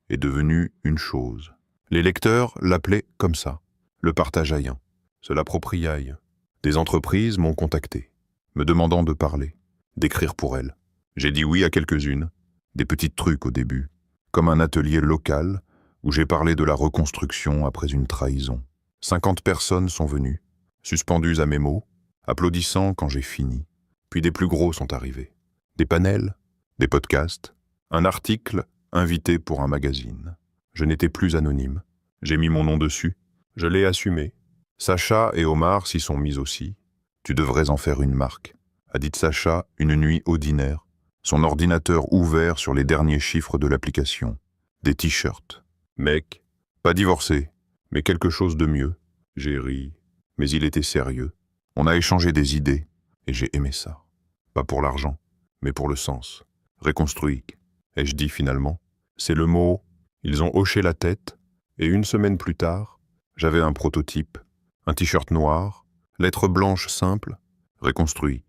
est devenu une chose. Les lecteurs l'appelaient comme ça, le partageaillant, se l'appropriaille. Des entreprises m'ont contacté, me demandant de parler, d'écrire pour elles. J'ai dit oui à quelques-unes, des petits trucs au début, comme un atelier local où j'ai parlé de la reconstruction après une trahison. 50 personnes sont venues, suspendues à mes mots, applaudissant quand j'ai fini. Puis des plus gros sont arrivés. Des panels, des podcasts, un article invité pour un magazine. Je n'étais plus anonyme. J'ai mis mon nom dessus. Je l'ai assumé. Sacha et Omar s'y sont mis aussi. Tu devrais en faire une marque, a dit Sacha une nuit ordinaire, son ordinateur ouvert sur les derniers chiffres de l'application. Des t-shirts. Mec, pas divorcé, mais quelque chose de mieux. J'ai ri, mais il était sérieux. On a échangé des idées, et j'ai aimé ça. Pas pour l'argent, mais pour le sens. Reconstruit, ai-je dit finalement. C'est le mot. Ils ont hoché la tête, et une semaine plus tard, j'avais un prototype, un t-shirt noir, lettres blanches simples, reconstruit.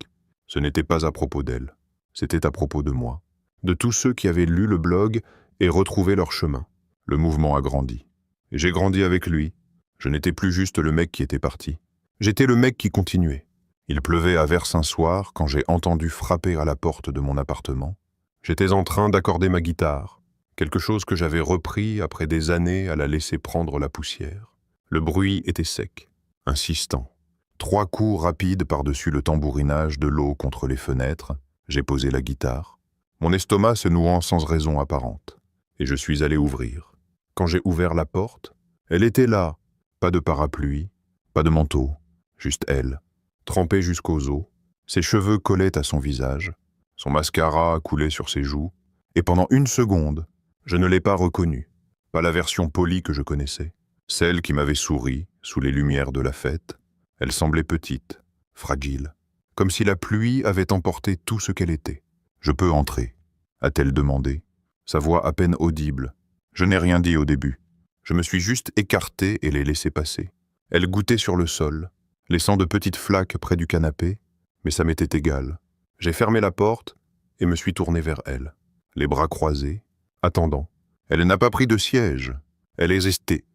Ce n'était pas à propos d'elle, c'était à propos de moi, de tous ceux qui avaient lu le blog et retrouvé leur chemin. Le mouvement a grandi. Et j'ai grandi avec lui. Je n'étais plus juste le mec qui était parti. J'étais le mec qui continuait. Il pleuvait à verse un soir quand j'ai entendu frapper à la porte de mon appartement. J'étais en train d'accorder ma guitare, quelque chose que j'avais repris après des années à la laisser prendre la poussière. Le bruit était sec, insistant. 3 coups rapides par-dessus le tambourinage de l'eau contre les fenêtres. J'ai posé la guitare, mon estomac se nouant sans raison apparente. Et je suis allé ouvrir. Quand j'ai ouvert la porte, elle était là. Pas de parapluie, pas de manteau, juste elle, trempée jusqu'aux os. Ses cheveux collaient à son visage, son mascara coulait sur ses joues. Et pendant une seconde, je ne l'ai pas reconnue. Pas la version polie que je connaissais. Celle qui m'avait souri sous les lumières de la fête. Elle semblait petite, fragile, comme si la pluie avait emporté tout ce qu'elle était. « Je peux entrer ?» a-t-elle demandé, sa voix à peine audible, Je n'ai rien dit au début. Je me suis juste écarté et les laissé passer. Elle goûtait sur le sol, laissant de petites flaques près du canapé, mais ça m'était égal. J'ai fermé la porte et me suis tourné vers elle, les bras croisés, attendant. Elle n'a pas pris de siège. Elle est restée.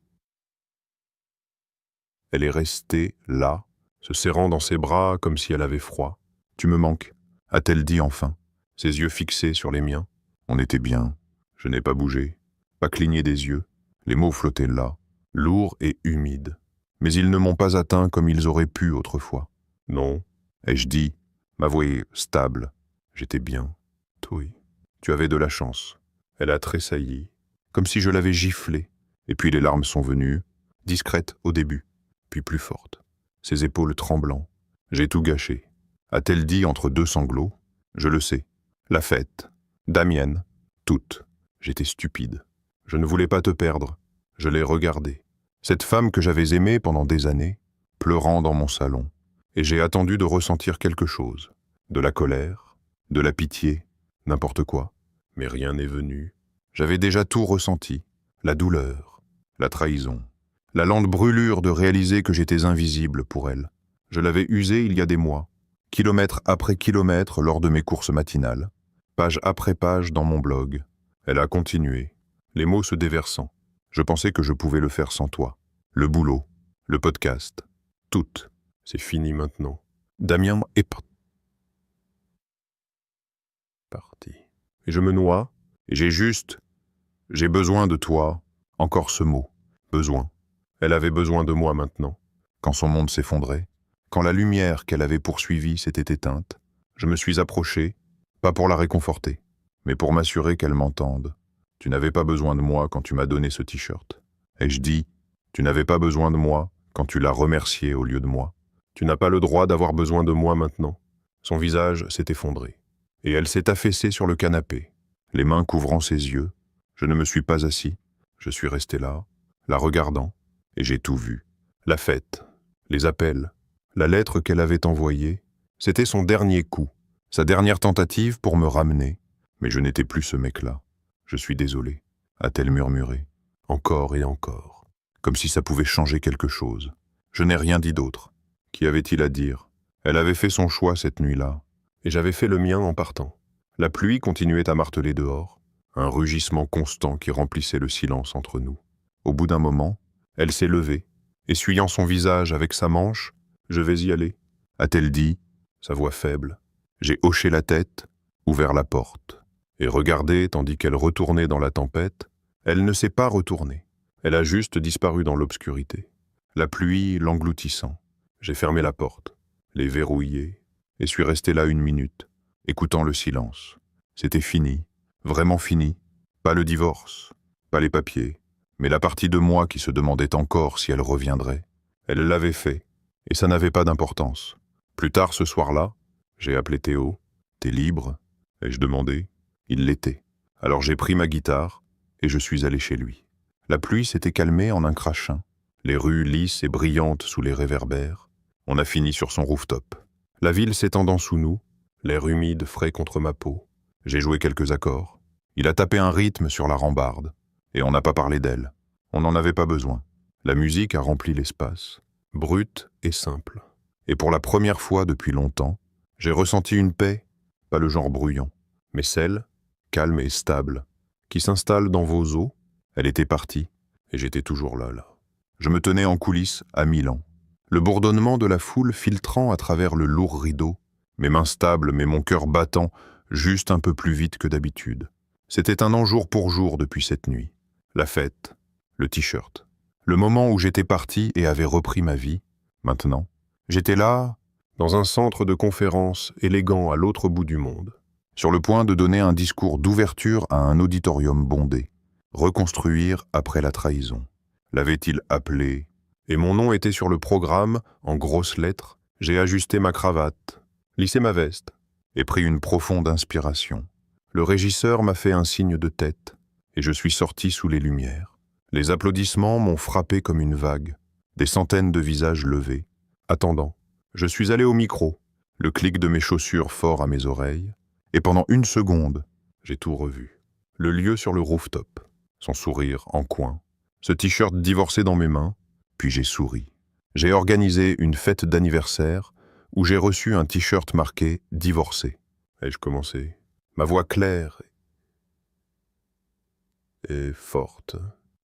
Elle est restée là, se serrant dans ses bras comme si elle avait froid. « Tu me manques », a-t-elle dit enfin, ses yeux fixés sur les miens. On était bien. Je n'ai pas bougé, pas cligné des yeux. Les mots flottaient là, lourds et humides. Mais ils ne m'ont pas atteint comme ils auraient pu autrefois. Non, ai-je dit, ma voix est stable. J'étais bien. Oui. Tu avais de la chance. Elle a tressailli, comme si je l'avais giflée. Et puis les larmes sont venues, discrètes au début, puis plus fortes. Ses épaules tremblant. J'ai tout gâché. A-t-elle dit entre deux sanglots? Je le sais. La fête. Damienne. Toute. J'étais stupide. Je ne voulais pas te perdre. Je l'ai regardée. Cette femme que j'avais aimée pendant des années, pleurant dans mon salon. Et j'ai attendu de ressentir quelque chose. De la colère, de la pitié, n'importe quoi. Mais rien n'est venu. J'avais déjà tout ressenti. La douleur, la trahison, la lente brûlure de réaliser que j'étais invisible pour elle. Je l'avais usée il y a des mois, kilomètre après kilomètre lors de mes courses matinales, page après page dans mon blog. Elle a continué, les mots se déversant. Je pensais que je pouvais le faire sans toi. Le boulot, le podcast, tout. C'est fini maintenant. Damien est parti. Et je me noie, et j'ai besoin de toi. Encore ce mot, besoin. Elle avait besoin de moi maintenant. Quand son monde s'effondrait, quand la lumière qu'elle avait poursuivie s'était éteinte, je me suis approché, pas pour la réconforter, mais pour m'assurer qu'elle m'entende. Tu n'avais pas besoin de moi quand tu m'as donné ce t-shirt. Et je dis, tu n'avais pas besoin de moi quand tu l'as remercié au lieu de moi. Tu n'as pas le droit d'avoir besoin de moi maintenant. Son visage s'est effondré, et elle s'est affaissée sur le canapé, les mains couvrant ses yeux. Je ne me suis pas assis. Je suis resté là, la regardant, et j'ai tout vu. La fête, les appels, la lettre qu'elle avait envoyée, c'était son dernier coup, sa dernière tentative pour me ramener. Mais je n'étais plus ce mec-là. Je suis désolé, a-t-elle murmuré, encore et encore, comme si ça pouvait changer quelque chose. Je n'ai rien dit d'autre. Qu'y avait-il à dire? Elle avait fait son choix cette nuit-là, et j'avais fait le mien en partant. La pluie continuait à marteler dehors, un rugissement constant qui remplissait le silence entre nous. Au bout d'un moment, elle s'est levée, essuyant son visage avec sa manche. « Je vais y aller », a-t-elle dit, sa voix faible. J'ai hoché la tête, ouvert la porte, et regardé tandis qu'elle retournait dans la tempête. Elle ne s'est pas retournée. Elle a juste disparu dans l'obscurité, la pluie l'engloutissant. J'ai fermé la porte, l'ai verrouillée, et suis resté là 1 minute, écoutant le silence. C'était fini, vraiment fini. Pas le divorce, pas les papiers, mais la partie de moi qui se demandait encore si elle reviendrait. Elle l'avait fait, et ça n'avait pas d'importance. Plus tard ce soir-là, j'ai appelé Théo. « T'es libre ?» ai-je demandé. Il l'était. Alors j'ai pris ma guitare, et je suis allé chez lui. La pluie s'était calmée en un crachin, les rues lisses et brillantes sous les réverbères. On a fini sur son rooftop. La ville s'étendant sous nous, l'air humide frais contre ma peau. J'ai joué quelques accords. Il a tapé un rythme sur la rambarde, et on n'a pas parlé d'elle. On n'en avait pas besoin. La musique a rempli l'espace, brute et simple. Et pour la première fois depuis longtemps, j'ai ressenti une paix, pas le genre bruyant, mais celle, calme et stable, qui s'installe dans vos os. Elle était partie, et j'étais toujours là. Je me tenais en coulisses à Milan. Le bourdonnement de la foule filtrant à travers le lourd rideau, mes mains stables mais mon cœur battant juste un peu plus vite que d'habitude. C'était un an jour pour jour depuis cette nuit. La fête, le t-shirt, le moment où j'étais parti et avais repris ma vie. Maintenant, j'étais là, dans un centre de conférence élégant à l'autre bout du monde, sur le point de donner un discours d'ouverture à un auditorium bondé, reconstruire après la trahison. L'avait-il appelé? Et mon nom était sur le programme, en grosses lettres. J'ai ajusté ma cravate, lissé ma veste, et pris une profonde inspiration. Le régisseur m'a fait un signe de tête, et je suis sorti sous les lumières. Les applaudissements m'ont frappé comme une vague, des centaines de visages levés. Attendant, je suis allé au micro, le clic de mes chaussures fort à mes oreilles, et pendant 1 seconde, j'ai tout revu. Le lieu sur le rooftop, son sourire en coin, ce t-shirt divorcé dans mes mains, puis j'ai souri. J'ai organisé une fête d'anniversaire où j'ai reçu un t-shirt marqué « Divorcé ». Ai-je commencé? Ma voix claire et forte.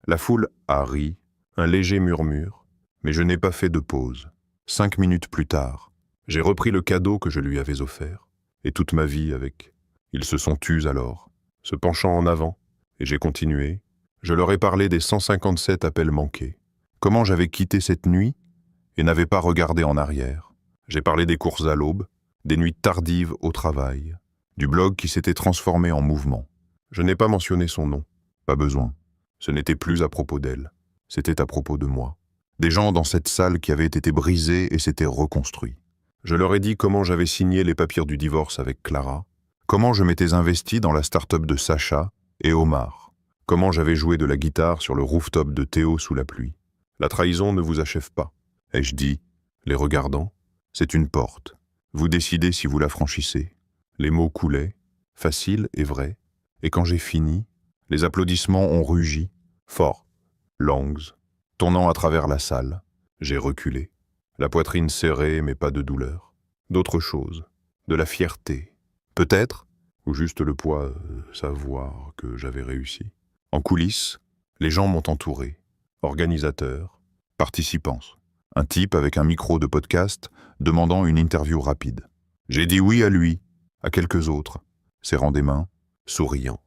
La foule a ri, un léger murmure, mais je n'ai pas fait de pause. 5 minutes plus tard, j'ai repris le cadeau que je lui avais offert, et toute ma vie avec. Ils se sont tus alors, se penchant en avant, et j'ai continué. Je leur ai parlé des 157 appels manqués, comment j'avais quitté cette nuit et n'avais pas regardé en arrière. J'ai parlé des courses à l'aube, des nuits tardives au travail, du blog qui s'était transformé en mouvement. Je n'ai pas mentionné son nom, pas besoin. Ce n'était plus à propos d'elle, c'était à propos de moi. Des gens dans cette salle qui avaient été brisés et s'étaient reconstruits. Je leur ai dit comment j'avais signé les papiers du divorce avec Clara, comment je m'étais investi dans la start-up de Sacha et Omar, comment j'avais joué de la guitare sur le rooftop de Théo sous la pluie. La trahison ne vous achève pas, ai-je dit, les regardant. C'est une porte. Vous décidez si vous la franchissez. Les mots coulaient, faciles et vrais, et quand j'ai fini, les applaudissements ont rugi, fort, longs, tournant à travers la salle. J'ai reculé, la poitrine serrée mais pas de douleur. D'autres choses, de la fierté, peut-être, ou juste le poids, savoir que j'avais réussi. En coulisses, les gens m'ont entouré, organisateurs, participants. Un type avec un micro de podcast demandant une interview rapide. J'ai dit oui à lui, à quelques autres, serrant des mains, souriant,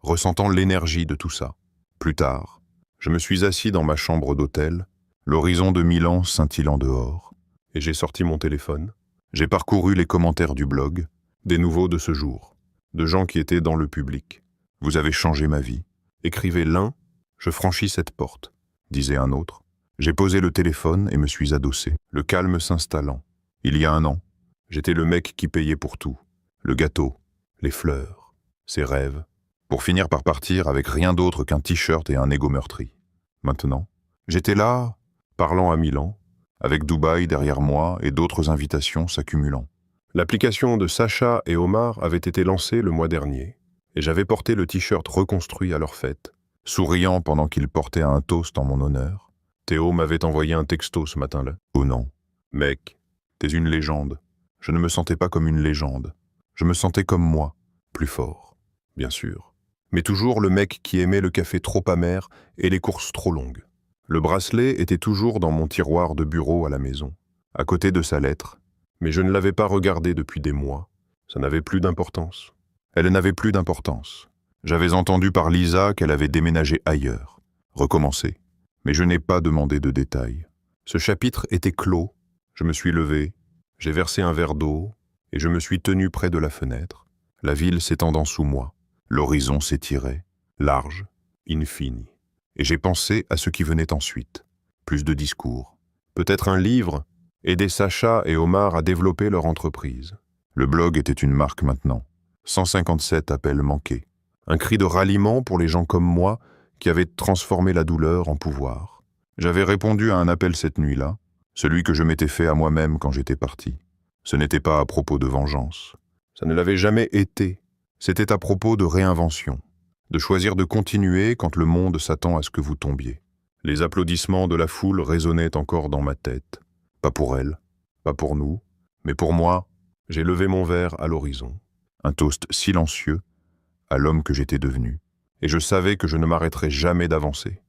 ressentant l'énergie de tout ça. Plus tard, je me suis assis dans ma chambre d'hôtel, l'horizon de Milan scintillant dehors, et j'ai sorti mon téléphone. J'ai parcouru les commentaires du blog, des nouveaux de ce jour, de gens qui étaient dans le public. Vous avez changé ma vie. Écrivait l'un, je franchis cette porte, disait un autre. J'ai posé le téléphone et me suis adossé, le calme s'installant. Il y a 1 an, j'étais le mec qui payait pour tout. Le gâteau, les fleurs, ses rêves, pour finir par partir avec rien d'autre qu'un t-shirt et un ego meurtri. Maintenant, j'étais là, parlant à Milan, avec Dubaï derrière moi et d'autres invitations s'accumulant. L'application de Sacha et Omar avait été lancée le mois dernier, et j'avais porté le t-shirt reconstruit à leur fête, souriant pendant qu'ils portaient un toast en mon honneur. Théo m'avait envoyé un texto ce matin-là. Oh non. Mec, t'es une légende. Je ne me sentais pas comme une légende. Je me sentais comme moi, plus fort, bien sûr. Mais toujours le mec qui aimait le café trop amer et les courses trop longues. Le bracelet était toujours dans mon tiroir de bureau à la maison, à côté de sa lettre, mais je ne l'avais pas regardé depuis des mois. Ça n'avait plus d'importance. Elle n'avait plus d'importance. J'avais entendu par Lisa qu'elle avait déménagé ailleurs, recommencé. Mais je n'ai pas demandé de détails. Ce chapitre était clos. Je me suis levé, j'ai versé un verre d'eau et je me suis tenu près de la fenêtre, la ville s'étendant sous moi. L'horizon s'étirait, large, infini. Et j'ai pensé à ce qui venait ensuite. Plus de discours. Peut-être un livre, aider Sacha et Omar à développer leur entreprise. Le blog était une marque maintenant. 157 appels manqués. Un cri de ralliement pour les gens comme moi qui avait transformé la douleur en pouvoir. J'avais répondu à un appel cette nuit-là, celui que je m'étais fait à moi-même quand j'étais parti. Ce n'était pas à propos de vengeance. Ça ne l'avait jamais été. C'était à propos de réinvention, de choisir de continuer quand le monde s'attend à ce que vous tombiez. Les applaudissements de la foule résonnaient encore dans ma tête. Pas pour elle, pas pour nous, mais pour moi, j'ai levé mon verre à l'horizon. Un toast silencieux à l'homme que j'étais devenu. Et je savais que je ne m'arrêterais jamais d'avancer.